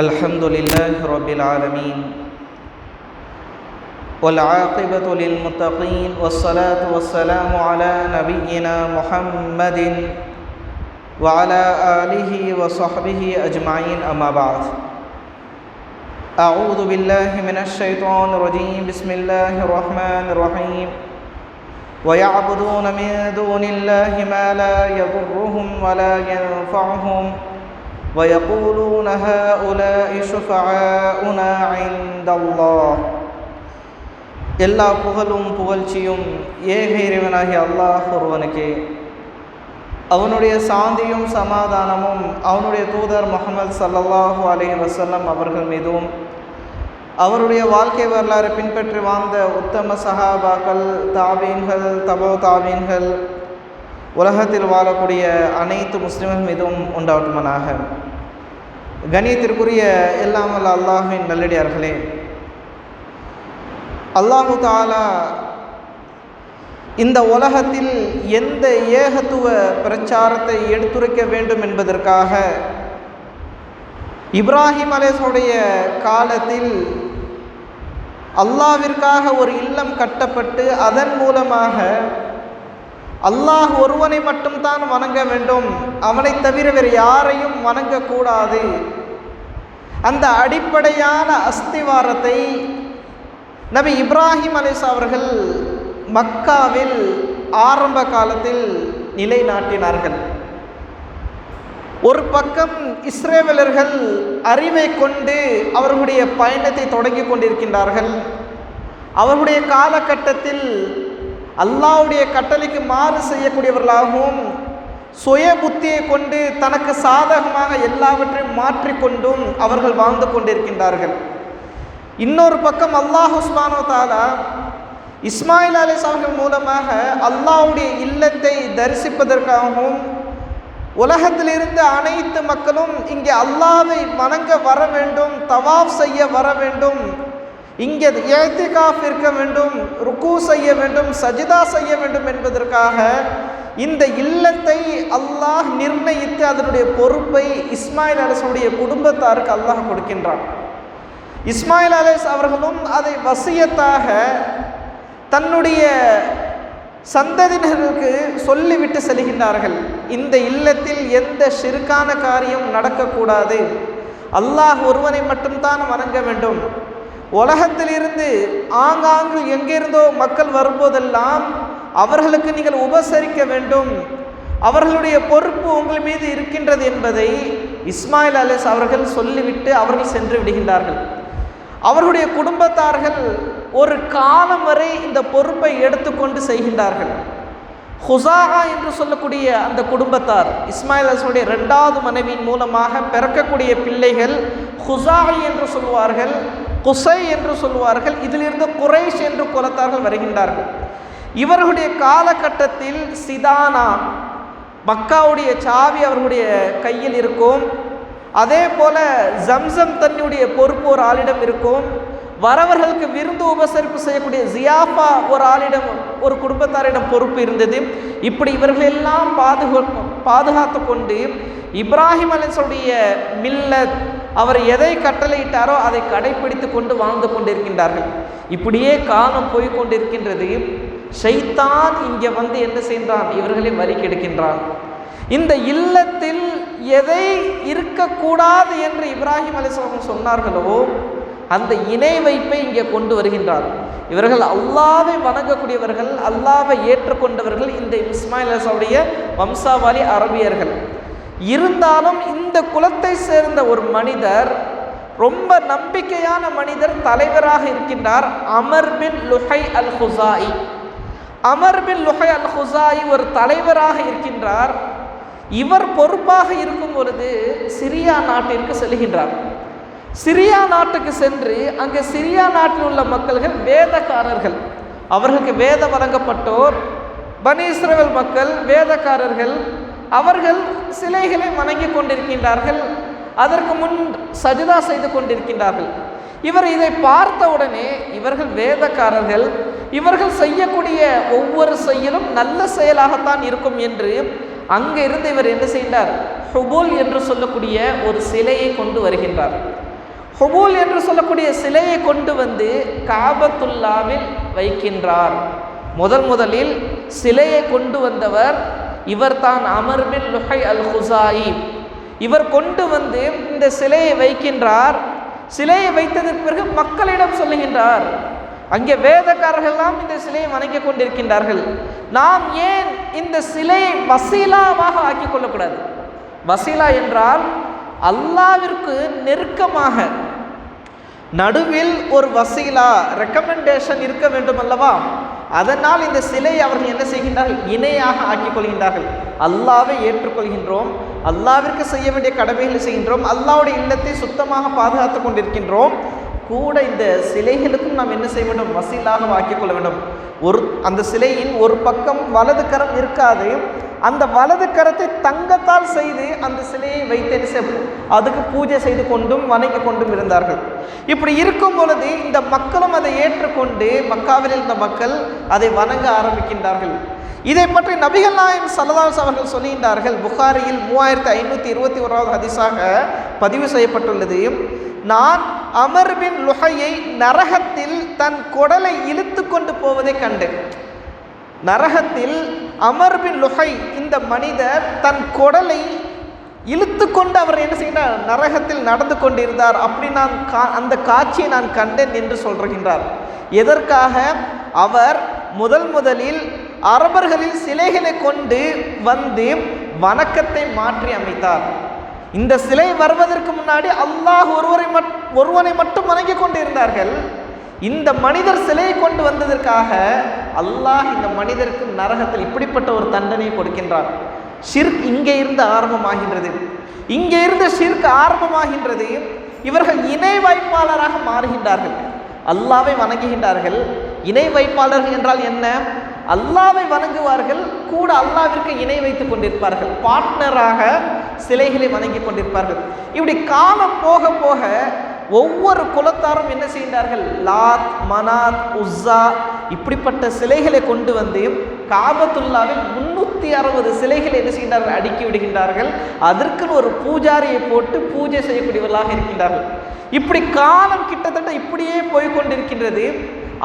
الحمد لله رب العالمين والعاقبة للمتقين والصلاة والسلام على نبينا محمد وعلى آله وصحبه أجمعين أما بعد أعوذ بالله من الشيطان الرجيم بسم الله الرحمن الرحيم ويعبدون من دون الله ما لا يضرهم ولا ينفعهم ويقولون هؤلاء شفعاؤنا عند الله. எல்லா புகழும் புகழ்ச்சியும் ஏக இறைவனாகிய அல்லாஹ் ஒருவனுக்கே. அவனுடைய சாந்தியும் சமாதானமும் அவனுடைய தூதர் முஹம்மது ஸல்லல்லாஹு அலைஹி வஸல்லம் அவர்கள் மீதும் அவருடைய வாழ்க்கை வரலாறு பின்பற்றி வாழ்ந்த உத்தம சஹாபாக்கள், தாபீன்கள், தபோ தாபீன்கள், உலகத்தில் வாழக்கூடிய அனைத்து முஸ்லிம்கள் மீதும் உண்டாவட்டுமனாக. கணியத்திற்குரிய எல்லாம் வல்ல அல்லாஹ்வின் நல்லடியார்களே, அல்லாஹு தஆலா இந்த உலகத்தில் எந்த ஏகத்துவ பிரச்சாரத்தை எடுத்துரைக்க வேண்டும் என்பதற்காக இப்ராஹிம் அலைஹிஸ்ஸலாமுடைய காலத்தில் அல்லாஹ்விற்காக ஒரு இல்லம் கட்டப்பட்டு அதன் மூலமாக அல்லாஹ் ஒருவனை மட்டும்தான் வணங்க வேண்டும், அவனை தவிர வேறு யாரையும் வணங்கக்கூடாது, அந்த அடிப்படையான அஸ்திவாரத்தை நபி இப்ராஹிம் அலைஹிஸ்ஸலாம் அவர்கள் மக்காவில் ஆரம்ப காலத்தில் நிலைநாட்டினார்கள். ஒரு பக்கம் இஸ்ரேலர்கள் அறிவை கொண்டு அவர்களுடைய பயணத்தை தொடங்கி கொண்டிருக்கின்றார்கள். அவர்களுடைய காலகட்டத்தில் அல்லாஹ்வுடைய கட்டளைக்கு மாறு செய்யக்கூடியவர்களாகவும் சுய புத்தியை கொண்டு தனக்கு சாதகமாக எல்லாவற்றையும் மாற்றிக்கொண்டும் அவர்கள் வாழ்ந்து கொண்டிருக்கின்றார்கள். இன்னொரு பக்கம் அல்லாஹ் சுப்ஹானஹு வ தஆலா இஸ்மாயில் அலைஹிஸ்ஸலாம் மூலமாக அல்லாஹ்வுடைய இல்லத்தை தரிசிப்பதற்காகவும் உலகத்திலிருந்து அனைத்து மக்களும் இங்கே அல்லாஹ்வை வணங்க வர வேண்டும், தவாஃப் செய்ய வர வேண்டும், இங்கே இஅ்திகாஃப் இருக்க வேண்டும், ருக்கு செய்ய வேண்டும், சஜிதா செய்ய வேண்டும் என்பதற்காக இந்த இல்லத்தை அல்லாஹ் நிர்ணயித்து அதனுடைய பொறுப்பை இஸ்மாயில் அலைஹிஸ்ஸலாமுடைய குடும்பத்தாருக்கு அல்லாஹ் கொடுக்கின்றான். இஸ்மாயில் அலைஹிஸ்ஸலாம் அவர்களும் அதை வசியத்தாக தன்னுடைய சந்ததியினர்களுக்கு சொல்லிவிட்டு செல்கின்றார்கள். இந்த இல்லத்தில் எந்த ஷிர்கான காரியம் நடக்கக்கூடாது, அல்லாஹ் ஒருவனை மட்டும்தான் வணங்க வேண்டும். உலகத்திலிருந்து ஆங்காங்கு எங்கிருந்தோ மக்கள் வரும்போதெல்லாம் அவர்களுக்கு நீங்கள் உபசரிக்க வேண்டும், அவர்களுடைய பொறுப்பு உங்கள் மீது இருக்கின்றது என்பதை இஸ்மாயில் அலைஹிஸ்ஸலாம் அவர்கள் சொல்லிவிட்டு அவர்கள் சென்று விடுகின்றார்கள். அவர்களுடைய குடும்பத்தார்கள் ஒரு காலம் வரை இந்த பொறுப்பை எடுத்துக்கொண்டு செய்கின்றார்கள். ஹுசாஹா என்று சொல்லக்கூடிய அந்த குடும்பத்தார் இஸ்மாயில் அலைஹிஸ்ஸலாமுடைய இரண்டாவது மனைவியின் மூலமாக பிறக்கக்கூடிய பிள்ளைகள் ஹுசாஹி என்று சொல்வார்கள், குசை என்று சொல்வார்கள். இதிலிருந்து குறைஷ் என்று குலத்தார்கள் வருகின்றார்கள். இவர்களுடைய காலகட்டத்தில் சிதானா மக்காவுடைய சாவி அவர்களுடைய கையில் இருக்கும். அதே போல ஜம்சம் தண்ணியுடைய பொறுப்பு ஒரு ஆளிடம் இருக்கும். வரவர்களுக்கு விருந்து உபசரிப்பு செய்யக்கூடிய ஜியாஃபா ஒரு ஆளிடம், ஒரு குடும்பத்தாரிடம் பொறுப்பு இருந்தது. இப்படி இவர்களெல்லாம் பாதுகாத்து கொண்டு இப்ராஹிம் அலைஹிஸ்ஸலாமுடைய மில்லத், அவர் எதை கட்டளையிட்டாரோ அதை கடைப்பிடித்து கொண்டு வாழ்ந்து கொண்டிருக்கின்றார்கள். இப்படியே காலம் போய்கொண்டிருக்கின்றது. ஷைத்தான் இங்கே வந்து என்ன செய்கின்றான், இவர்களை வழி கெடுக்கின்றான். இந்த இல்லத்தில் எதை இருக்கக்கூடாது என்று இப்ராஹிம் அலைஹிஸ்ஸலாம் சொன்னார்களோ அந்த இணை வைப்பை இங்கே கொண்டு வருகின்றார். இவர்கள் அல்லாஹ்வை வணங்கக்கூடியவர்கள், அல்லாஹ்வை ஏற்றுக்கொண்டவர்கள், இந்த இஸ்மாயில் அலைஹிஸ்ஸலாமுடைய வம்சாவளி அரபியர்கள். இருந்தாலும் இந்த குலத்தை சேர்ந்த ஒரு மனிதர், ரொம்ப நம்பிக்கையான மனிதர், தலைவராக இருக்கின்றார். அமர் பின் லுஹை அல் ஹுசாயி. அமர் பின் லுஹை அல் ஹுசாயி ஒரு தலைவராக இருக்கின்றார். இவர் பொறுப்பாக இருக்கும் பொழுது சிரியா நாட்டிற்கு செல்கின்றார். சிரியா நாட்டுக்கு சென்று அங்கே சிரியா நாட்டில் உள்ள மக்கள்கள் வேதக்காரர்கள், அவர்களுக்கு வேதம் வழங்கப்பட்டோர், பனி இஸ்ரவேல் மக்கள் வேதக்காரர்கள், அவர்கள் சிலைகளை வணங்கி கொண்டிருக்கின்றார்கள். அதற்கு முன் சஜிதா செய்து கொண்டிருக்கின்றார்கள். இவர் இதை பார்த்த உடனே இவர்கள் வேதக்காரர்கள், இவர்கள் செய்யக்கூடிய ஒவ்வொரு செயலும் நல்ல செயலாகத்தான் இருக்கும் என்று அங்கே இருந்து இவர் என்ன செய்தார், ஹுபுல் என்று சொல்லக்கூடிய ஒரு சிலையை கொண்டு வருகின்றார். ஹுபூல் என்று சொல்லக்கூடிய சிலையை கொண்டு வந்து காபத்துல்லாவில் வைக்கின்றார். முதலில் சிலையை கொண்டு வந்தவர் இவர் தான் அமர் பின் லுஹை அல் ஹுசாயி. இவர் கொண்டு வந்து இந்த சிலையை வைக்கின்றார். சிலையை வைத்ததற்கு பிறகு மக்களிடம் சொல்லுகின்றார், அங்கே வேதக்காரர்கள்லாம் இந்த சிலையை வணங்கி கொண்டிருக்கின்றார்கள், நாம் ஏன் இந்த சிலையை வசீலாவாக ஆக்கிக் கொள்ளக்கூடாது? வசீலா என்றால் அல்லாவிற்கு நெருக்கமாக நடுவில் ஒரு வசீலா ரெக்கமெண்டேஷன் இருக்க வேண்டும் அல்லவா? அதனால் இந்த சிலையை அவர்கள் என்ன செய்கின்றார்கள்? இணையாக ஆக்கிக் கொள்கின்றார்கள். அல்லாவை ஏற்றுக்கொள்கின்றோம், அல்லாவிற்கு செய்ய வேண்டிய கடமைகளை செய்கின்றோம், அல்லாவுடைய இல்லத்தை சுத்தமாக பாதுகாத்து கொண்டிருக்கின்றோம், கூட இந்த சிலைகளுக்கும் நாம் என்ன செய்ய வேண்டும்? வசீலாக ஆக்கிக் கொள்ள வேண்டும். அந்த சிலையின் ஒரு பக்கம் வலது கரம் இருக்காது, அந்த வலது கரத்தை தங்கத்தால் செய்து அந்த சிலையை வைத்து அதுக்கு பூஜை செய்து கொண்டும் வணங்கி கொண்டும் இருந்தார்கள். இப்படி இருக்கும் பொழுது இந்த மக்களும் அதை ஏற்றுக்கொண்டு மக்காவில் இருந்த மக்கள் அதை வணங்க ஆரம்பிக்கின்றார்கள். இதை பற்றி நபிகள் நாயகம் ஸல்லல்லாஹு அலைஹி அவர்கள் சொல்லுகின்றார்கள். புகாரியில் 3521வது ஹதீஸாக பதிவு செய்யப்பட்டுள்ளது. நான் அமர் பின் லுஹையை நரகத்தில் தன் குடலை இழுத்து கொண்டு போவதை கண்டேன். நரகத்தில் அமர் பின் லுஹை இந்த மனிதர் தன் குடலை இழுத்து கொண்டு அவர் என்ன செய்கிறார்? நரகத்தில் நடந்து கொண்டிருந்தார். அப்படி நான் அந்த காட்சியை நான் கண்டேன் என்று சொல்கின்றார். எதற்காக? அவர் முதலில் அரபர்களில் சிலைகளை கொண்டு வந்து வணக்கத்தை மாற்றி அமைத்தார். இந்த சிலை வருவதற்கு முன்னாடி அல்லாஹ் ஒருவனை மட்டும் வணங்கி கொண்டு இருந்தார்கள். இந்த மனிதர் சிலையை கொண்டு வந்ததற்காக அல்லாஹ் இந்த மனிதருக்கு நரகத்தில் இப்படிப்பட்ட ஒரு தண்டனை கொடுக்கின்றார். ஷிர்க் இங்கே இருந்து ஆரம்பமாகின்றது. இங்கே இருந்து ஷிர்க் ஆரம்பமாகின்றது. இவர்கள் இணை வைப்பாளராக மாறுகின்றார்கள். அல்லாவை வணங்குகின்றார்கள். இணை வைப்பாளர்கள் என்றால் என்ன? அல்லாவை வணங்குவார்கள், கூட அல்லாவிற்கு இணை வைத்துக் கொண்டிருப்பார்கள், பார்ட்னராக சிலைகளை வணங்கி கொண்டிருப்பார்கள். இப்படி காலம் போக போக ஒவ்வொரு குலத்தாரும் என்ன செய்கின்றார்கள்? லாத், மனாத், உஸ்ஸா இப்படிப்பட்ட சிலைகளை கொண்டு வந்து காபத்துல்லாவில் 360 சிலைகளை என்ன செய்கின்றார்கள்? அடுக்கி விடுகின்றார்கள். அதற்குன்னு ஒரு பூஜாரியை போட்டு பூஜை செய்யக்கூடியவர்களாக இருக்கின்றார்கள். இப்படி காலம் கிட்டத்தட்ட இப்படியே போய்கொண்டிருக்கின்றது.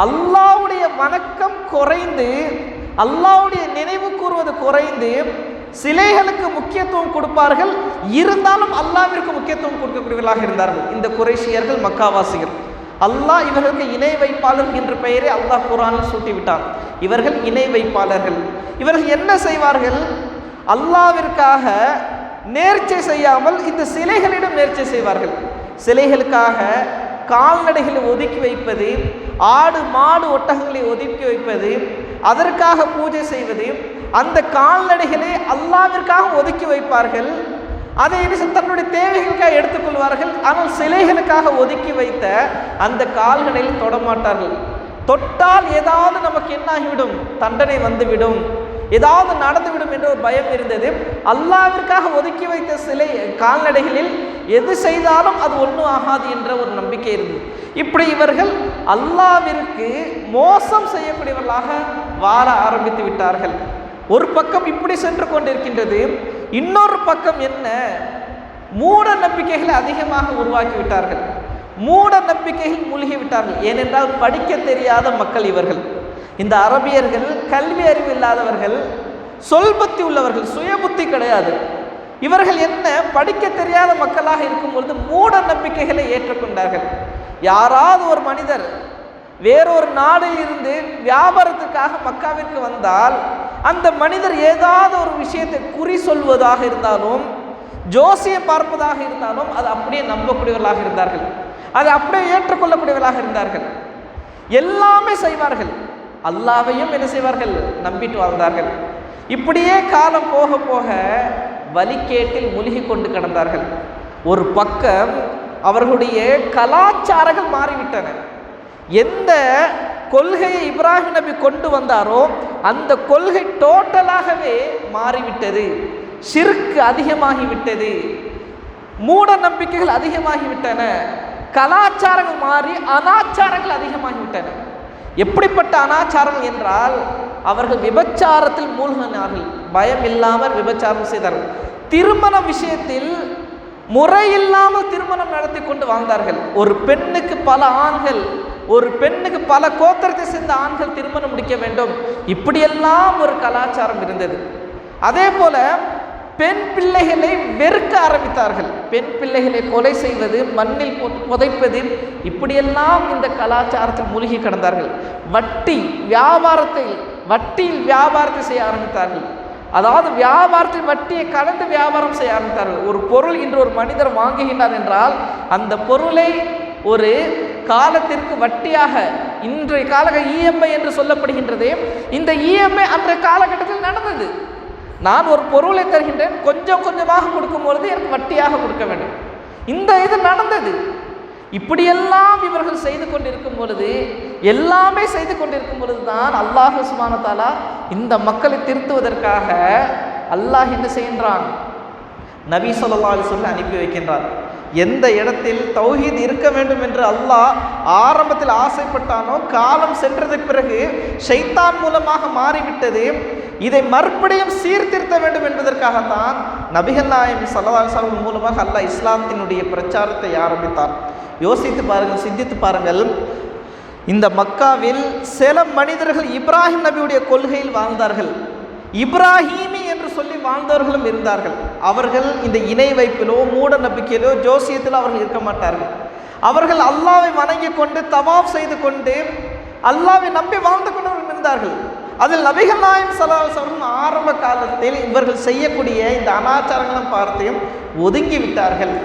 அல்லாவுடைய வணக்கம் குறைந்து, அல்லாவுடைய நினைவு கூறுவது குறைந்து, சிலைகளுக்கு முக்கியத்துவம் கொடுப்பார்கள், இருந்தாலும் அல்லாவிற்கு முக்கியத்துவம் கொடுக்கக்கூடியவர்களாக இருந்தார்கள் இந்த குறைஷியர்கள், மக்காவாசிகள். அல்லாஹ் இவர்களுக்கு இணை வைப்பாளர்கள் என்ற பெயரை அல்லாஹ் குர்ஆனில் சூட்டிவிட்டான். இவர்கள் இணை வைப்பாளர்கள். இவர்கள் என்ன செய்வார்கள்? அல்லாவிற்காக நேர்ச்சை செய்யாமல் இந்த சிலைகளிடம் நேர்ச்சை செய்வார்கள். சிலைகளுக்காக கால்நடைகளை ஒதுக்கி வைப்பது, ஆடு மாடு ஒட்டகங்களை ஒதுக்கி வைப்பது, அதற்காக பூஜை செய்வது, அந்த கால்நடைகளை அல்லாவிற்காக ஒதுக்கி வைப்பார்கள். அதை தன்னுடைய தேவைகளுக்காக எடுத்துக்கொள்வார்கள். ஆனால் சிலைகளுக்காக ஒதுக்கி வைத்த அந்த கால்நடையில் தொடமாட்டார்கள். தொட்டால் ஏதாவது நமக்கு என்ன ஆகிவிடும்? தண்டனை வந்துவிடும், ஏதாவது நடந்துவிடும் என்ற ஒரு பயம் இருந்தது. அல்லாவிற்காக ஒதுக்கி வைத்த சிலை கால்நடைகளில் எது செய்தாலும் அது ஒன்றும் ஆகாது என்ற ஒரு நம்பிக்கை இருந்தது. இப்படி இவர்கள் அல்லாவிற்கு மோசம் செய்யக்கூடியவர்களாக வாழ ஆரம்பித்து விட்டார்கள். ஒரு பக்கம் இப்படி சென்று கொண்டிருக்கின்றது. இன்னொரு பக்கம் என்ன? மூட நம்பிக்கைகளை அதிகமாக உருவாக்கி விட்டார்கள். மூட நம்பிக்கைகள் மூழ்கி விட்டார்கள். ஏனென்றால் படிக்க தெரியாத மக்கள் இவர்கள். இந்த அரபியர்கள் கல்வி அறிவு இல்லாதவர்கள், சொல்புத்தி உள்ளவர்கள், சுய புத்தி கிடையாது. இவர்கள் என்ன? படிக்க தெரியாத மக்களாக இருக்கும்பொழுது மூட நம்பிக்கைகளை ஏற்றுக்கொண்டார்கள். யாராவது ஒரு மனிதர் வேறொரு நாடில் இருந்து வியாபாரத்துக்காக மக்காவிற்கு வந்தால் அந்த மனிதர் ஏதாவது ஒரு விஷயத்தை குறி சொல்வதாக இருந்தாலும், ஜோசியம் பார்ப்பதாக இருந்தாலும் அது அப்படியே நம்பக்கூடியவர்களாக இருந்தார்கள், அதை அப்படியே ஏற்றுக்கொள்ளக்கூடியவர்களாக இருந்தார்கள். எல்லாமே செய்வார்கள். அல்லாவையும் என்ன செய்வார்கள்? நம்பிட்டு வாழ்ந்தார்கள். இப்படியே காலம் போக போக வழிகேட்டில் மூழ்கி கொண்டு கிடந்தார்கள். ஒரு பக்கம் அவர்களுடைய கலாச்சாரங்கள் மாறிவிட்டன. எந்த கொள்கையை இப்ராஹிம் நபி கொண்டு வந்தாரோ அந்த கொள்கை டோட்டலாகவே மாறிவிட்டது. ஷிர்க் அதிகமாகிவிட்டது, மூட நம்பிக்கைகள் அதிகமாகிவிட்டன, கலாச்சாரங்கள் மாறி அனாச்சாரங்கள் அதிகமாகிவிட்டன. எப்படிப்பட்ட அனாச்சாரங்கள் என்றால் அவர்கள் விபச்சாரத்தில் மூழ்கினார்கள். பயம் இல்லாமல் விபச்சாரம் செய்தார்கள். திருமண விஷயத்தில் முறையில்லாமல் திருமணம் நடத்தி கொண்டு வாழ்ந்தார்கள். ஒரு பெண்ணுக்கு பல ஆண்கள், ஒரு பெண்ணுக்கு பல கோத்திரத்தை சேர்ந்த ஆண்கள் திருமணம் முடிக்க வேண்டும், இப்படியெல்லாம் ஒரு கலாச்சாரம் இருந்தது. அதே போல பெண் பிள்ளைகளை வெறுக்க ஆரம்பித்தார்கள். பெண் பிள்ளைகளை கொலை செய்வது, மண்ணில் புதைப்பது, இப்படியெல்லாம் இந்த கலாச்சாரத்தில் மூழ்கி கிடந்தார்கள். வட்டியில் வியாபாரத்தை செய்ய ஆரம்பித்தார்கள். அதாவது வட்டியை கலந்து வியாபாரம் செய்ய ஆரம்பித்தார்கள். ஒரு பொருள் இன்று ஒரு மனிதர் வாங்குகின்றார் என்றால் அந்த பொருளை ஒரு காலத்திற்கு வட்டியாக, இன்றைய கால இஎம்ஐ என்று சொல்லப்படுகின்றது, இந்த இஎம்ஐ அன்றைய காலகட்டத்தில் நடந்தது. நான் ஒரு பொருளை தருகின்றேன், கொஞ்சம் கொஞ்சமாக கொடுக்கும் பொழுது எனக்கு வட்டியாக கொடுக்க வேண்டும். இது நடந்தது. இப்படியெல்லாம் இவர்கள் செய்து கொண்டிருக்கும் பொழுது, எல்லாமே செய்து கொண்டிருக்கும் பொழுது தான் அல்லாஹ் சுப்ஹானஹு வ தஆலா இந்த மக்களை திருத்துவதற்காக அல்லாஹ் என்ன செய்கின்றான்? நபி ஸல்லல்லாஹு அலைஹி வஸல்லம் அனுப்பி வைக்கின்றார். எந்த இடத்தில் தௌஹீத் இருக்க வேண்டும் என்று அல்லாஹ் ஆரம்பத்தில் ஆசைப்பட்டானோ, காலம் சென்றதுக்கு பிறகு ஷைத்தான் மூலமாக மாறிவிட்டது. இதை மறுபடியும் சீர்திருத்த வேண்டும் என்பதற்காகத்தான் நபிகள் நாயகம் ஸல்லல்லாஹு அலைஹி வஸல்லம் மூலமாக அல்லாஹ் இஸ்லாத்தினுடைய பிரச்சாரத்தை ஆரம்பித்தார். யோசித்து பாருங்கள், சிந்தித்து பாருங்கள். இந்த மக்காவில் சில மனிதர்கள் இப்ராஹிம் நபியுடைய கொள்கையில் வாழ்ந்தார்கள். இப்ராஹீமி என்று சொல்லி வாழ்ந்தவர்களும் இருந்தார்கள். அவர்கள் இந்த இணை வைப்பிலோ மூட நம்பிக்கையிலோ ஜோசியத்திலோ அவர்கள் இருக்க மாட்டார்கள். அவர்கள் அல்லாஹ்வை வணங்கி கொண்டு தவாஃப் செய்து கொண்டு அல்லாஹ்வை நம்பி வாழ்ந்து கொண்டவர்கள் இருந்தார்கள். அதில் நபிகள் நாயகம் ஸல்லல்லாஹு அலைஹி வஸல்லம் ஆரம்ப காலத்தில் இவர்கள் செய்யக்கூடிய இந்த அனாச்சாரங்களும் பார்த்து ஒதுங்கி விட்டார்கள்.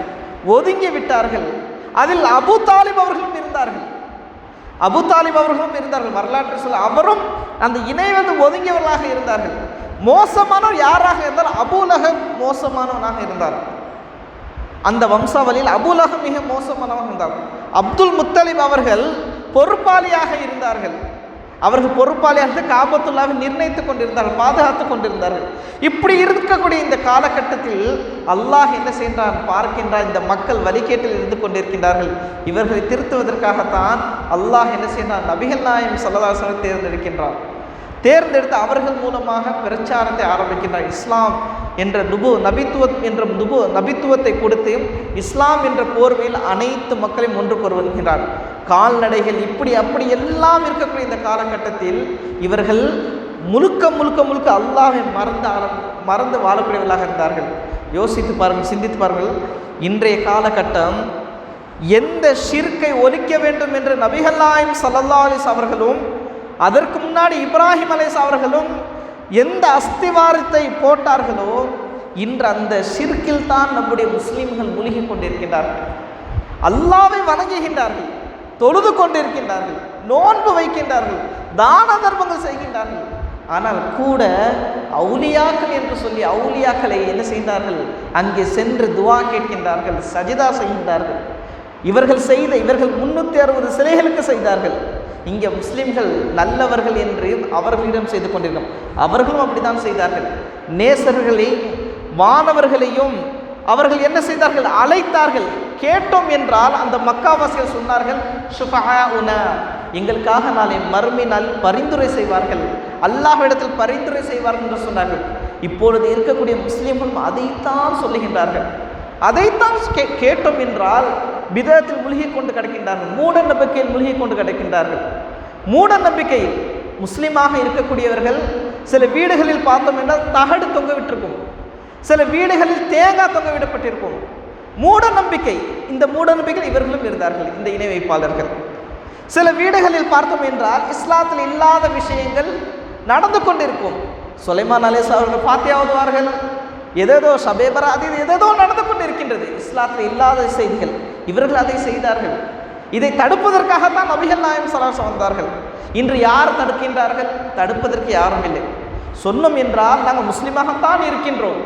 அதில் அபூ தாலிப் அவர்களும் இருந்தார்கள். வரலாற்று சொல்ல அவரும் அந்த இணை ஒதுங்கியவர்களாக இருந்தார்கள். மோசமானவர் யாராக இருந்தால் அபூ லஹப் மோசமானவனாக இருந்தார். அந்த வம்சாவளியில் அபூ லஹப் மிக மோசமானவனாக இருந்தார். அப்துல் முத்தலிப் அவர்கள் பொறுப்பாளியாக இருந்தார்கள். காபத்துல்லாவை நிர்ணயித்துக் கொண்டிருந்தார்கள், பாதுகாத்துக் கொண்டிருந்தார்கள். இப்படி இருக்கக்கூடிய இந்த காலகட்டத்தில் அல்லாஹ் என்ன செய்கிறான் பார்க்கின்றார். இந்த மக்கள் வழிகேட்டில் இருந்து கொண்டிருக்கின்றார்கள். இவர்களை திருத்துவதற்காகத்தான் அல்லாஹ் என்ன செய்கிறான்? நபிகள் நாயகம் ஸல்லல்லாஹு அலைஹி வஸல்லம் தேர்ந்தெடுத்து அவர்கள் மூலமாக பிரச்சாரத்தை ஆரம்பிக்கின்றார். இஸ்லாம் என்ற நபித்துவத்தை கொடுத்து இஸ்லாம் என்ற போர்வையில் அனைத்து மக்களையும் ஒன்று வருகின்றார். கால்நடைகள் இப்படி அப்படி எல்லாம் இருக்கக்கூடிய இந்த காலகட்டத்தில் இவர்கள் முழுக்க அல்லாஹ்வை மறந்து வாழக்கூடியவர்களாக இருந்தார்கள். யோசித்து பாருங்கள், சிந்தித்து பாருங்கள். இன்றைய காலகட்டம் எந்த ஷிர்கை ஒழிக்க வேண்டும் என்று நபிகள் நாயகம் ஸல்லல்லாஹு அலைஹி வஸல்லம் அவர்களும் அதற்கு முன்னாடி இப்ராஹிம் அலைஹிஸ்ஸலாம் அவர்களும் எந்த அஸ்திவாரத்தை போட்டார்களோ, இன்று அந்த ஷிர்கில் தான் நம்முடைய முஸ்லிம்கள் மூழ்கி கொண்டிருக்கின்றார்கள். அல்லாஹ்வை வணங்குகின்றார்கள், தொழுது கொண்டிருக்கின்றார்கள், நோன்பு வைக்கின்றார்கள், தான தர்மங்கள் செய்கின்றார்கள். ஆனால் கூட அவுலியாக்கள் என்று சொல்லி அவுலியாக்களை என்ன செய்தார்கள்? அங்கே சென்று துவா கேட்கின்றார்கள், சஜிதா செய்கின்றார்கள். இவர்கள் 360 சிலைகளுக்கு செய்தார்கள். இங்கே முஸ்லிம்கள் நல்லவர்கள் என்று அவர்களிடம் செய்து கொண்டிருக்கிறோம். அவர்களும் அப்படித்தான் செய்தார்கள். நேசர்களையும் வானவர்களையும் அவர்கள் என்ன செய்தார்கள்? அழைத்தார்கள். கேட்டோம் என்றால் அந்த மக்காவாசிகள் சொன்னார்கள், ஷுஃபஆஉனா, எங்களுக்காக நாளை மறுமை நாள் பரிந்துரை செய்வார்கள், அல்லாஹ்விடத்தில் பரிந்துரை செய்வார்கள் என்று சொன்னார்கள். இப்பொழுது இருக்கக்கூடிய முஸ்லிம்களும் அதைத்தான் சொல்லுகின்றார்கள். அதைத்தான் கேட்டோம் என்றால் பிதத்தில் மூழ்கி கொண்டு கிடக்கின்றார்கள், மூட நம்பிக்கையில் மூழ்கி கொண்டு கிடக்கின்றார்கள். மூட நம்பிக்கையில் முஸ்லீமாக இருக்கக்கூடியவர்கள் சில வீடுகளில் பார்த்தோம் என்றால் தகடு தொங்க விட்டிருக்கும், சில வீடுகளில் தேங்காய் தொங்க விடப்பட்டிருக்கும். மூட நம்பிக்கை. இந்த மூட நம்பிக்கையில் இவர்களும் இருந்தார்கள், இந்த இணை வைப்பாளர்கள். சில வீடுகளில் பார்த்தோம் என்றால் இஸ்லாத்தில் இல்லாத விஷயங்கள் நடந்து கொண்டிருக்கும். சுலைமான் அலைஹிஸ்ஸலாம் அவர்கள் ஃபாத்திஹா ஓதுவார்கள், ஏதேதோ ஷபேபரா, அது ஏதேதோ நடந்து கொண்டிருக்கின்றது, இஸ்லாத்தில் இல்லாத செய்திகள். இவர்கள் அதை செய்தார்கள். இதை தடுப்பதற்காகத்தான் நபிகள் நாயகம் ஸல்லல்லாஹு அலைஹி வஸல்லம் வந்தார்கள். இன்று யார் தடுக்கின்றார்கள்? தடுப்பதற்கு யாரும் இல்லை. சொன்னோம் என்றால் நாங்கள் முஸ்லீமாகத்தான் இருக்கின்றோம்,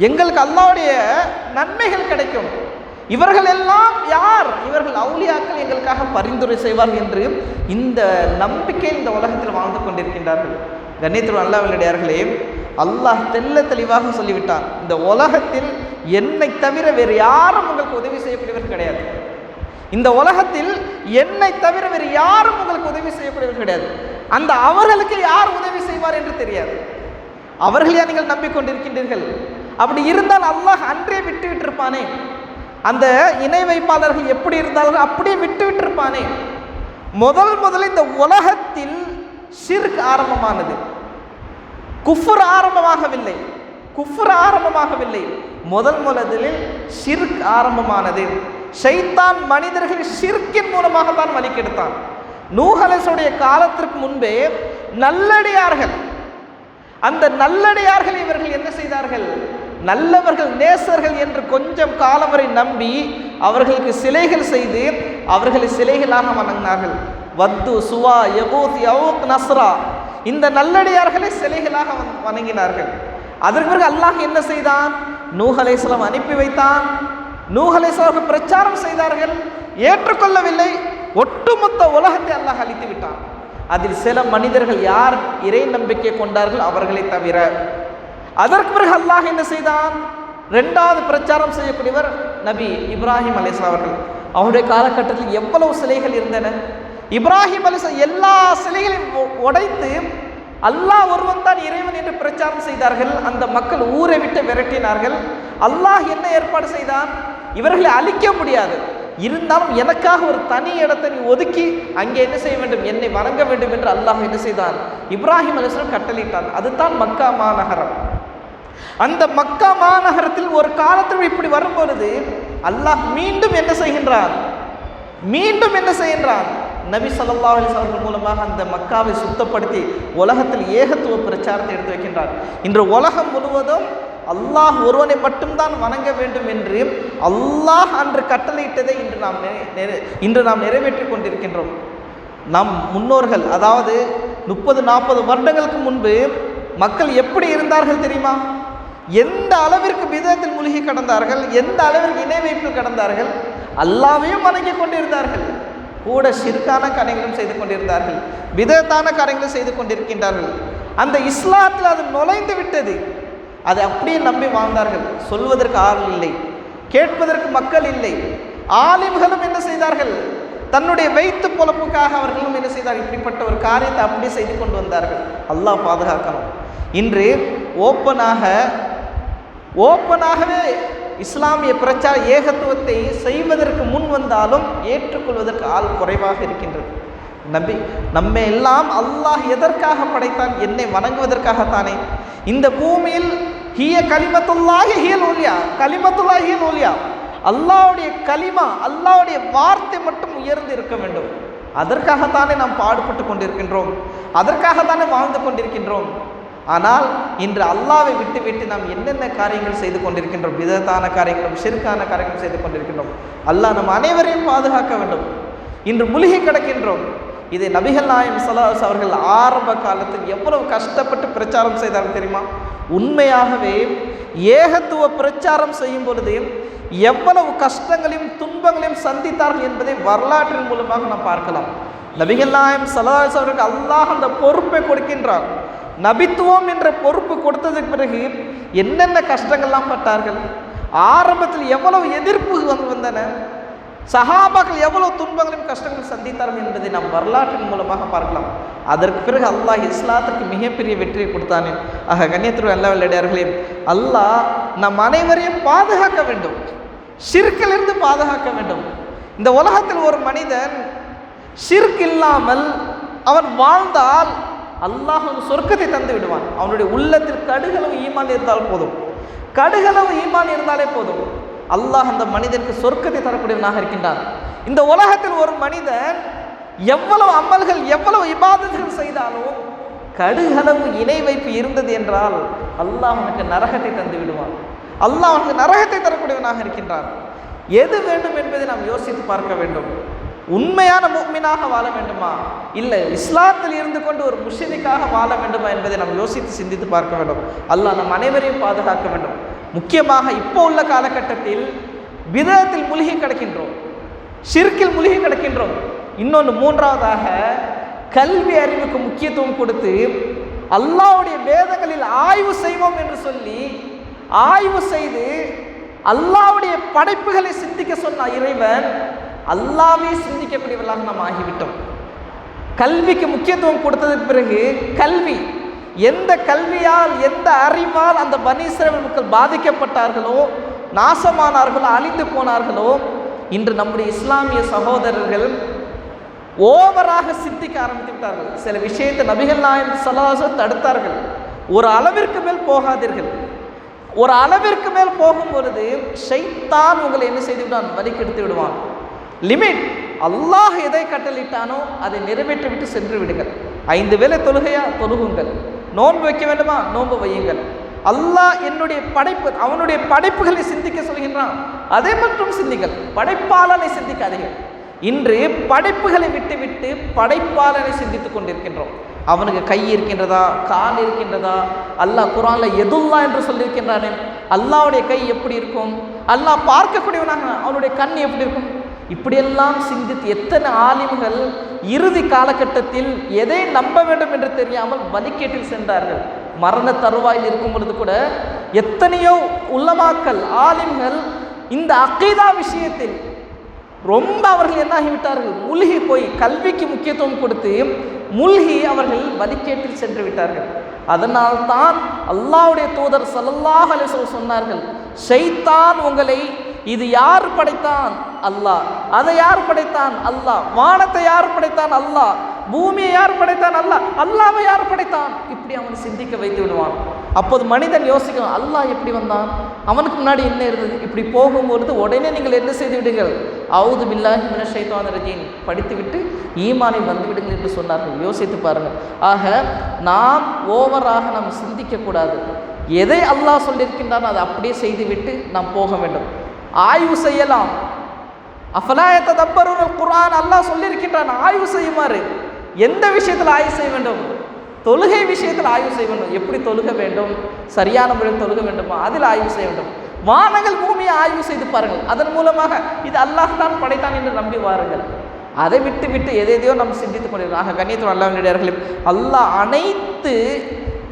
எங்களுக்கு அல்லாஹ்வுடைய நன்மைகள் கிடைக்கும். இவர்கள் எல்லாம் யார்? இவர்கள் அவுலியாக்கள், எங்களுக்காக பரிந்துரை செய்வார்கள் என்று இந்த நம்பிக்கை இந்த உலகத்தில் வாழ்ந்து கொண்டிருக்கின்றார்கள். கண்ணியத்துடன் அல்லாஹ்வினுடையார்களே, அல்லாஹ் தெளிவாக சொல்லிவிட்டான், இந்த உலகத்தில் என்னை தவிர வேறு யாரும் உங்களுக்கு உதவி செய்யக்கூடியவர் கிடையாது. இந்த உலகத்தில் என்னை தவிர வேறு யாரும் உங்களுக்கு உதவி செய்யக்கூடியவர் கிடையாது. அந்த அவர்களுக்கு யார் உதவி செய்வார் என்று தெரியாது. அவர்களையா நீங்கள் நம்பிக்கொண்டிருக்கின்றீர்கள்? அப்படி இருந்தால் அல்லாஹ் அன்றே விட்டுவிட்டிருப்பானே. அந்த இணை வைப்பாளர்கள் எப்படி இருந்தாலும் அப்படியே விட்டு விட்டிருப்பானே. முதலில் இந்த உலகத்தில் ஷிர்க் ஆரம்பமானது, குஃப்ர் ஆரம்பமாகவில்லை. முதலில் ஷிர்க் ஆரம்பமானது. ஷைத்தான் மனிதர்கள் ஷிர்க்கின் மூலமாக தான் வழிகெடுத்தான். நூஹ் அலைஹிஸ்ஸலாமுடைய காலத்திற்கு முன்பே நல்லடியார்கள், அந்த நல்லடியார்கள் இவர்கள் என்ன செய்தார்கள்? நல்லவர்கள், நேசர்கள் என்று கொஞ்சம் காலம் வரை நம்பி அவர்களுக்கு சிலைகள் செய்து அவர்களை சிலைகளாக வணங்கினார்கள். வத்து, சுவா, யகூத், யவுக், நஸ்ரா, இந்த நல்லடியார்களை சிலைகளாக வணங்கினார்கள். அதற்கு பிறகு அல்லாஹ் என்ன செய்தான்? நூஹ் அலைஹிஸ்ஸலாம் அனுப்பி வைத்தான். நூஹ் அலைஹிஸ்ஸலாம் பிரச்சாரம் செய்தார்கள், ஏற்றுக்கொள்ளவில்லை. ஒட்டுமொத்த உலகத்தை அல்லாஹ் அழித்து விட்டான். அதில் சில மனிதர்கள் யார் இறை நம்பிக்கை கொண்டார்கள் அவர்களை தவிர. அதற்கு பிறகு அல்லாஹ் என்ன செய்தான்? இரண்டாவது பிரச்சாரம் செய்யக்கூடியவர் நபி இப்ராஹிம் அலைஹிஸ்ஸலாம் அவர்கள். அவருடைய காலகட்டத்தில் எவ்வளவு சிலைகள் இருந்தன. இப்ராஹிம் அலைஹிஸ்ஸலாம் எல்லா சிலைகளையும் உடைத்து அல்லாஹ் ஒருவன் தான் இறைவன் என்று பிரச்சாரம் செய்தார்கள். அந்த மக்கள் ஊரை விட்டு விரட்டினார்கள். அல்லாஹ் என்ன ஏற்பாடு செய்தான்? இவர்களை அழிக்க முடியாது, இருந்தாலும் எனக்காக ஒரு தனி இடத்தை நீ ஒதுக்கி அங்கே என்ன செய்ய வேண்டும்? என்னை வணங்க வேண்டும் என்று அல்லாஹ் என்ன செய்தான்? இப்ராஹிம் அலைஹிஸ்ஸலாம் கட்டளையிட்டான். அதுதான் மக்கா மாநகரம். அந்த மக்கா மாநகரத்தில் ஒரு காலத்தில் இப்படி வரும்பொழுது அல்லாஹ் மீண்டும் என்ன செய்கின்றான்? நபி ஸல்லல்லாஹு அலைஹி வஸல்லம் அவர்கள் மூலமாக அந்த மக்காவை சுத்தப்படுத்தி உலகத்தில் ஏகத்துவ பிரச்சாரத்தை எடுத்து வைக்கின்றார். இன்று உலகம் முழுவதும் அல்லாஹ் ஒருவனை மட்டும்தான் வணங்க வேண்டும் என்று அல்லாஹ் அன்று கட்டளையிட்டதை இன்று நாம் நிறைவேற்றி கொண்டிருக்கின்றோம். நம் முன்னோர்கள், அதாவது 30-40 வருடங்களுக்கு முன்பு மக்கள் எப்படி இருந்தார்கள் தெரியுமா? எந்த அளவிற்கு பிதத்தில் மூழ்கி கடந்தார்கள், எந்த அளவிற்கு இணை வைப்பில் கடந்தார்கள். அல்லாஹ்வையும் வணங்கி கொண்டிருந்தார்கள், கூட ஷிர்கான காரியங்களும் செய்து கொண்டிருந்தார்கள், பிதத்தான காரியங்களும் செய்து கொண்டிருக்கின்றார்கள். அந்த இஸ்லாத்தில் அது நுழைந்து விட்டது. அதை அப்படியே நம்பி வாழ்ந்தார்கள். சொல்வதற்கு ஆள் இல்லை, கேட்பதற்கு மக்கள் இல்லை. ஆலிம்களும் என்ன செய்தார்கள்? தன்னுடைய வயிற்று பொழப்புக்காக அவர்களும் என்ன செய்தார்கள்? இப்படிப்பட்ட ஒரு காரியத்தை அப்படியே செய்து கொண்டு வந்தார்கள். அல்லாஹ் பாதுகாக்கணும். இன்று ஓப்பனாகவே இஸ்லாமிய பிரச்சார ஏகத்துவத்தை செய்வதற்கு முன் வந்தாலும் ஏற்றுக்கொள்வதற்கு ஆள் குறைவாக இருக்கின்றது. நம்மை எல்லாம் அல்லாஹ் எதற்காக படைத்தான்? என்னை வணங்குவதற்காகத்தானே. இந்த பூமியில் ஹிய கலிமத்துல்லாஹி ஹியல் உலியா, கலிமத்துல்லாஹி ஹியல் உலியா, அல்லாஹ்வுடைய கலிமா, அல்லாஹ்வுடைய வார்த்தை மட்டும் உயர்ந்து இருக்க வேண்டும். அதற்காகத்தானே நாம் பாடுபட்டு கொண்டிருக்கின்றோம், அதற்காகத்தானே வாழ்ந்து கொண்டிருக்கின்றோம். ஆனால் இன்று அல்லாஹ்வை விட்டு நாம் என்னென்ன காரியங்கள் செய்து கொண்டிருக்கின்றோம்? பிதத்தான காரியங்களும் ஷிர்கான காரியங்களும் செய்து கொண்டிருக்கின்றோம். அல்லாஹ் நம் அனைவரையும் பாதுகாக்க வேண்டும். இன்று மூழ்கி கிடக்கின்றோம். இதை நபிகள் நாயகம் ஸல்லல்லாஹு அலைஹி அவர்கள் ஆரம்ப காலத்தில் எவ்வளவு கஷ்டப்பட்டு பிரச்சாரம் செய்தார்கள் தெரியுமா? உண்மையாகவே ஏகத்துவ பிரச்சாரம் செய்யும் பொழுது எவ்வளவு கஷ்டங்களையும் துன்பங்களையும் சந்தித்தார்கள் என்பதை வரலாற்றின் மூலமாக நாம் பார்க்கலாம். நபிகள் நாயகம் ஸல்லல்லாஹு அலைஹி அவர்களுக்கு அல்லாஹ் அந்த பொறுப்பை கொடுக்கின்றார். நபித்துவம் என்ற பொறுப்பு கொடுத்ததுக்கு பிறகு என்னென்ன கஷ்டங்கள்லாம் பட்டார்கள். ஆரம்பத்தில் எவ்வளவு எதிர்ப்பு வந்தன, சஹாபாக்கள் எவ்வளவு துன்பங்களையும் கஷ்டங்களையும் சந்தித்தார்கள் என்பதை நாம் வரலாற்றின் மூலமாக பார்க்கலாம். அதற்கு பிறகு அல்லாஹ் இஸ்லாத்திற்கு மிகப்பெரிய வெற்றியை கொடுத்தானே. ஆக கண்ணியத்திற்கு அல்லா விளையாடியார்களே, அல்லாஹ் நம் அனைவரையும் பாதுகாக்க வேண்டும், ஷிர்க்கிலிருந்து பாதுகாக்க வேண்டும். இந்த உலகத்தில் ஒரு மனிதன் ஷிர்க் இல்லாமல் அவன் வாழ்ந்தால் அல்லாஹ் சொர்க்கத்தை தந்து விடுவான். அவனுடைய உள்ளத்தில் கடுகளவு ஈமான் இருந்தால் போதும், கடுகளவு ஈமான் இருந்தாலே போதும், அல்லாஹ் அந்த மனிதனுக்கு சொர்க்கத்தை தரக்கூடியவனாக இருக்கின்றான். இந்த உலகத்தில் ஒரு மனிதன் எவ்வளவு அமல்கள், எவ்வளவு இபாதத்துகள் செய்தாலும் கடுகளவு இணை வைப்பு இருந்தது என்றால் அல்லாஹ் அவனுக்கு நரகத்தை தந்து விடுவான். அல்லாஹ் அவனுக்கு நரகத்தை தரக்கூடியவனாக இருக்கின்றான். எது வேண்டும் என்பதை நாம் யோசித்து பார்க்க வேண்டும். உண்மையான முஃமினாக வாழ வேண்டுமா, இல்லை இஸ்லாத்தில் இருந்து கொண்டு ஒரு முஷ்ரிக்காக வாழ வேண்டுமா என்பதை நாம் யோசித்து சிந்தித்து பார்க்க வேண்டும். அல்லாஹ் நம் அனைவரையும் பாதுகாக்க வேண்டும். முக்கியமாக இப்போ உள்ள காலகட்டத்தில் பிதத்தில் மூழ்கி கிடக்கின்றோம், ஷிர்கில் மூழ்கி கிடக்கின்றோம். இன்னொன்று, மூன்றாவதாக கல்வி அறிவுக்கு முக்கியத்துவம் கொடுத்து அல்லாஹ்வுடைய வேதங்களில் ஆய்வு செய்வோம் என்று சொல்லி ஆய்வு செய்து அல்லாஹ்வுடைய படைப்புகளை சிந்திக்க சொன்ன இறைவன் அல்லாஹ்வை சிந்திக்கக்கூடியவர்களாக நாம் ஆகிவிட்டோம். கல்விக்கு முக்கியத்துவம் கொடுத்ததுக்கு பிறகு கல்வி, எந்த கல்வியால் எந்த அறிவால் அந்த பனி இஸ்ரவேல் மக்கள் பாதிக்கப்பட்டார்களோ நாசமானார்களோ அழிந்து போனார்களோ, இன்று நம்முடைய இஸ்லாமிய சகோதரர்கள் ஓவராக சிந்திக்க ஆரம்பித்து விட்டார்கள். சில விஷயத்தை நபிகள் நாயகம் ஸல்லல்லாஹு அலைஹி வஸல்லம் தடுத்தார்கள். ஒரு அளவிற்கு மேல் போகாதீர்கள். ஒரு அளவிற்கு மேல் போகும் பொழுது ஷைத்தான் உங்களை என்ன செய்து விடுவான்? வழிகெடுத்து விடுவான். லிமிட். அல்லாஹ் எதை கட்டளிட்டானோ அதை நிறைவேற்றி விட்டு சென்று விடுங்கள். 5 வேளை தொழுகையா? தொழுகுங்கள். நோன்பு வைக்க வேண்டுமா? நோன்பு வையுங்கள். அல்லாஹ் என்னுடைய படைப்பு, அவனுடைய படைப்புகளை சிந்திக்க சொல்கின்றான், அதை மட்டும் சிந்திங்கள். படைப்பாளனை சிந்திக்காதீர்கள். இன்று படைப்புகளை விட்டுவிட்டு படைப்பாளனை சிந்தித்துக் கொண்டிருக்கின்றோம். அவனுக்கு கை இருக்கின்றதா, கால் இருக்கின்றதா? அல்லாஹ் குர்ஆன்ல யதுல்லா என்று சொல்லியிருக்கின்றானே, அல்லாஹ்வுடைய கை எப்படி இருக்கும்? அல்லாஹ் பார்க்கக்கூடியவனாக அவனுடைய கண் எப்படி இருக்கும்? இப்படியெல்லாம் சிந்தித்து எத்தனை ஆலிம்கள் இறுதி காலகட்டத்தில் எதை நம்ப வேண்டும் என்று தெரியாமல் வழிகேட்டில் சென்றார்கள். மரண தருவாயில் இருக்கும் பொழுது கூட எத்தனையோ உலமாக்கள், ஆலிம்கள் இந்த அகீதா விஷயத்தில் ரொம்ப அவர்கள் என்ன ஆகிவிட்டார்கள்? மூழ்கி போய் கல்விக்கு முக்கியத்துவம் கொடுத்து மூழ்கி அவர்கள் வழிகேட்டில் சென்று விட்டார்கள். அதனால்தான் அல்லாஹ்வுடைய தூதர் ஸல்லல்லாஹு அலைஹி வஸல்லம் சொன்னார்கள், ஷைத்தான் உங்களை, இது யார் படைத்தான்? அல்லாஹ். அதை யார் படைத்தான்? அல்லாஹ். வானத்தை யார் படைத்தான்? அல்லாஹ். பூமியை யார் படைத்தான்? அல்லாஹ். அல்லாஹ்வை யார் படைத்தான்? இப்படி அவனை சிந்திக்க வைத்து விடுவான். அப்போது மனிதன் யோசிக்கணும், அல்லாஹ் எப்படி வந்தான்? அவனுக்கு முன்னாடி என்ன இருந்தது? இப்படி போகும்பொழுது உடனே நீங்கள் என்ன செய்து விடுங்கள்? அவுது பில்லாஹி மினஷ் ஷைத்தானிர் ரஜீம் படித்துவிட்டு ஈமானில் வந்து விடுங்கள் என்று சொன்னார்கள். யோசித்து பாருங்கள். ஆக நாம் ஓவராக நாம் சிந்திக்கக்கூடாது. எதை அல்லாஹ் சொல்லியிருக்கின்றானோ அதை அப்படியே செய்துவிட்டு நாம் போக வேண்டும். ஆய்வு செய்யலாம். அஃபலா யததப்பருல் குர்ஆன், அல்லாஹ் சொல்லியிருக்கின்றான் ஆய்வு செய்யுமாறு. எந்த விஷயத்தில் ஆய்வு செய்ய வேண்டும்? தொழுகை விஷயத்தில் ஆய்வு செய்ய வேண்டும். எப்படி தொழுக வேண்டும், சரியான முறையில் தொழுக வேண்டுமா, அதில் ஆய்வு செய்ய வேண்டும். வானங்கள் பூமியை ஆய்வு செய்து பாருங்கள். அதன் மூலமாக இது அல்லாஹ் தான் படைத்தான் என்று நம்பி வாருங்கள். அதை விட்டு விட்டு எதையோ நாம் சிந்தித்துக் கொண்டிருக்கிறோம். ஆக கண்ணியத்துடன் அல்லாஹ்விடையார்களே, அல்லாஹ்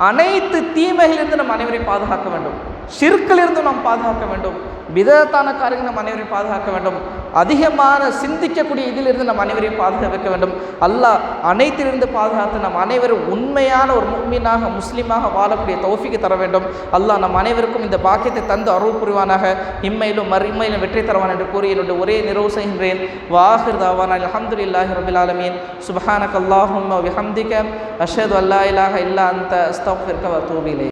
அனைத்து தீமைகளிலிருந்து நம் அனைவரையும் பாதுகாக்க வேண்டும். ஷிர்க்கிலிருந்து நாம் பாதுகாக்க வேண்டும். பிதத்தான காரியங்கள் நம் அனைவரையும் பாதுகாக்க வேண்டும். அதிகமான சிந்திக்கக்கூடிய இதிலிருந்து நம் அனைவரையும் பாதுகாக்க வேண்டும். அல்லாஹ் அனைத்திலிருந்து பாதுகாத்து நம் அனைவரும் உண்மையான ஒரு முஃமினாக, முஸ்லீமாக வாழக்கூடிய தௌஃபீக் தர வேண்டும். அல்லாஹ் நம் அனைவருக்கும் இந்த பாக்கியத்தை தந்து அருள் புரிவானாக. இம்மையிலும் மறுமையிலும் வெற்றி தருவான் என்று கூறி என்னுடைய ஒரே நிறைவு செய்கின்றேன். வாஹிர் தாவானா அல்ஹம்துலில்லாஹி ரப்பில் ஆலமீன். சுப்ஹானக அல்லாஹும்ம வ பிஹம்திக அஷ்ஹது அல்லா இலாஹா இல்லா அன்த அஸ்தக்ஃபிருக வ அத்தூபு இலைக்.